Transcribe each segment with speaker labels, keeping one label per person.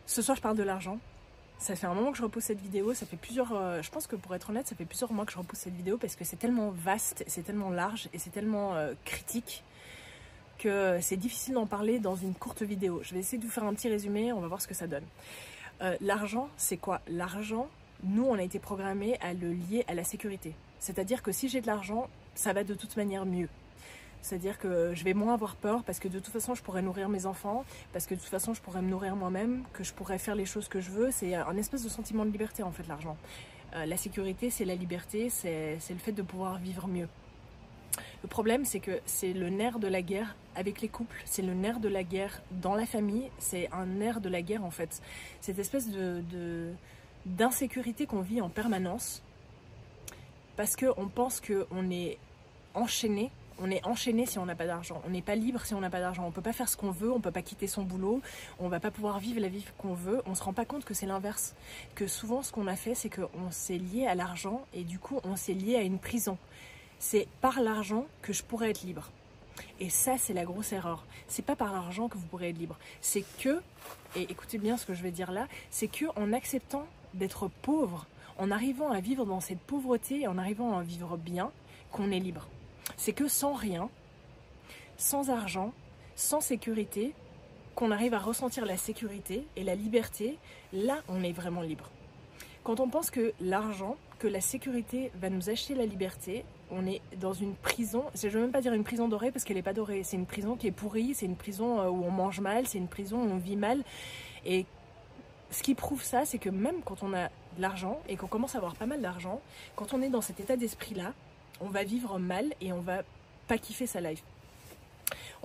Speaker 1: Ce soir, je parle de l'argent. Ça fait un moment que je repousse cette vidéo, ça fait plusieurs... je pense que pour être honnête, ça fait plusieurs mois que je repousse cette vidéo parce que c'est tellement vaste, c'est tellement large et c'est tellement critique que c'est difficile d'en parler dans une courte vidéo. Je vais essayer de vous faire un petit résumé, on va voir ce que ça donne. L'argent, c'est quoi? L'argent, nous, on a été programmés à le lier à la sécurité. C'est-à-dire que si j'ai de l'argent, ça va de toute manière mieux. C'est-à-dire que je vais moins avoir peur parce que de toute façon je pourrais nourrir mes enfants, parce que de toute façon je pourrais me nourrir moi-même, que je pourrais faire les choses que je veux. C'est un espèce de sentiment de liberté en fait, l'argent. La sécurité, c'est la liberté, c'est le fait de pouvoir vivre mieux. Le problème, c'est que c'est le nerf de la guerre avec les couples, c'est le nerf de la guerre dans la famille, c'est un nerf de la guerre en fait. Cette espèce d'insécurité qu'on vit en permanence parce qu'on pense qu'on est enchaîné. On est enchaîné si on n'a pas d'argent, on n'est pas libre si on n'a pas d'argent, on ne peut pas faire ce qu'on veut, on ne peut pas quitter son boulot, on ne va pas pouvoir vivre la vie qu'on veut, on ne se rend pas compte que c'est l'inverse. Que souvent ce qu'on a fait, c'est qu'on s'est lié à l'argent et du coup on s'est lié à une prison. C'est par l'argent que je pourrais être libre. Et ça c'est la grosse erreur, c'est pas par l'argent que vous pourrez être libre, c'est que, et écoutez bien ce que je vais dire là, c'est que en acceptant d'être pauvre, en arrivant à vivre dans cette pauvreté, en arrivant à vivre bien, qu'on est libre. C'est que sans rien, sans argent, sans sécurité, qu'on arrive à ressentir la sécurité et la liberté, là on est vraiment libre. Quand on pense que l'argent, que la sécurité va nous acheter la liberté, on est dans une prison, je ne veux même pas dire une prison dorée parce qu'elle n'est pas dorée, c'est une prison qui est pourrie, c'est une prison où on mange mal, c'est une prison où on vit mal. Et ce qui prouve ça, c'est que même quand on a de l'argent et qu'on commence à avoir pas mal d'argent, quand on est dans cet état d'esprit-là, on va vivre mal et on va pas kiffer sa life.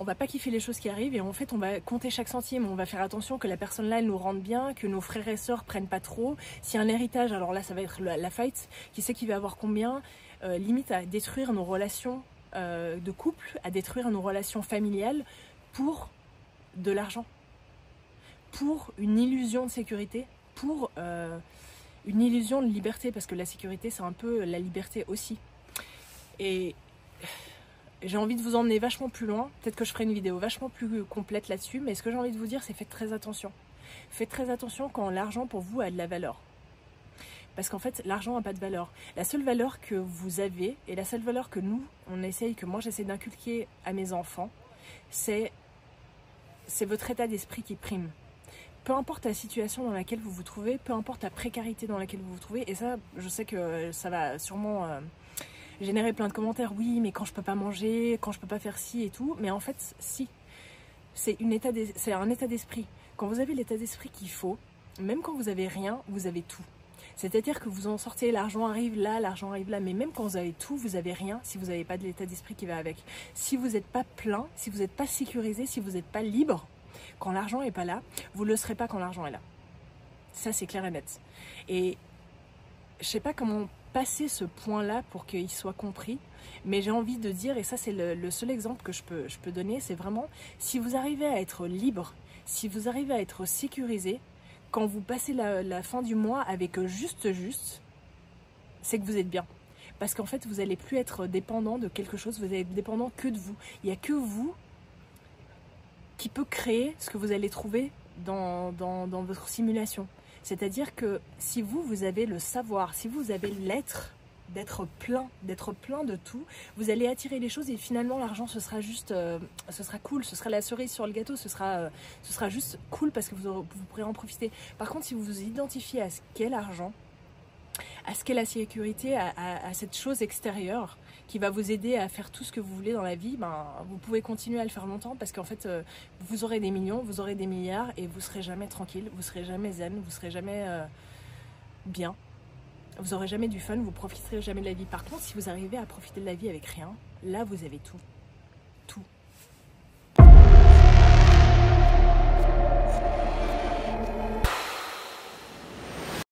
Speaker 1: On va pas kiffer les choses qui arrivent et en fait on va compter chaque centime, on va faire attention que la personne là elle nous rende bien, que nos frères et sœurs prennent pas trop. S'il y a un héritage, alors là ça va être la fight, qui sait qui va avoir combien, limite à détruire nos relations de couple, à détruire nos relations familiales pour de l'argent, pour une illusion de sécurité, pour une illusion de liberté, parce que la sécurité c'est un peu la liberté aussi. Et j'ai envie de vous emmener vachement plus loin. Peut-être que je ferai une vidéo vachement plus complète là-dessus. Mais ce que j'ai envie de vous dire, c'est faites très attention. Faites très attention quand l'argent pour vous a de la valeur. Parce qu'en fait, l'argent n'a pas de valeur. La seule valeur que vous avez, et la seule valeur que nous, que moi j'essaie d'inculquer à mes enfants, c'est votre état d'esprit qui prime. Peu importe la situation dans laquelle vous vous trouvez, peu importe la précarité dans laquelle vous vous trouvez. Et ça, je sais que ça va sûrement... générer plein de commentaires, oui mais quand je peux pas manger, quand je peux pas faire ci et tout, mais en fait si, c'est un état d'esprit. Quand vous avez l'état d'esprit qu'il faut, même quand vous avez rien, vous avez tout. C'est-à-dire que vous en sortez, l'argent arrive là, mais même quand vous avez tout, vous avez rien si vous n'avez pas de l'état d'esprit qui va avec. Si vous n'êtes pas plein, si vous n'êtes pas sécurisé, si vous n'êtes pas libre, quand l'argent n'est pas là, vous ne le serez pas quand l'argent est là. Ça c'est clair et net. Et je sais pas comment passer ce point-là pour qu'il soit compris, mais j'ai envie de dire, et ça c'est le seul exemple que je peux donner, c'est vraiment, si vous arrivez à être libre, si vous arrivez à être sécurisé, quand vous passez la fin du mois avec juste, c'est que vous êtes bien. Parce qu'en fait, vous n'allez plus être dépendant de quelque chose, vous allez être dépendant que de vous. Il n'y a que vous qui peut créer ce que vous allez trouver dans votre simulation. C'est-à-dire que si vous avez le savoir, si vous avez l'être, d'être plein de tout, vous allez attirer les choses et finalement l'argent ce sera juste, ce sera cool, ce sera la cerise sur le gâteau, ce sera juste cool parce que vous pourrez en profiter. Par contre, si vous vous identifiez à ce qu'est l'argent, à ce qu'est la sécurité, à cette chose extérieure qui va vous aider à faire tout ce que vous voulez dans la vie, ben, vous pouvez continuer à le faire longtemps parce qu'en fait, vous aurez des millions, vous aurez des milliards et vous serez jamais tranquille, vous serez jamais zen, vous serez jamais bien, vous aurez jamais du fun, vous profiterez jamais de la vie. Par contre, si vous arrivez à profiter de la vie avec rien, là vous avez tout, tout.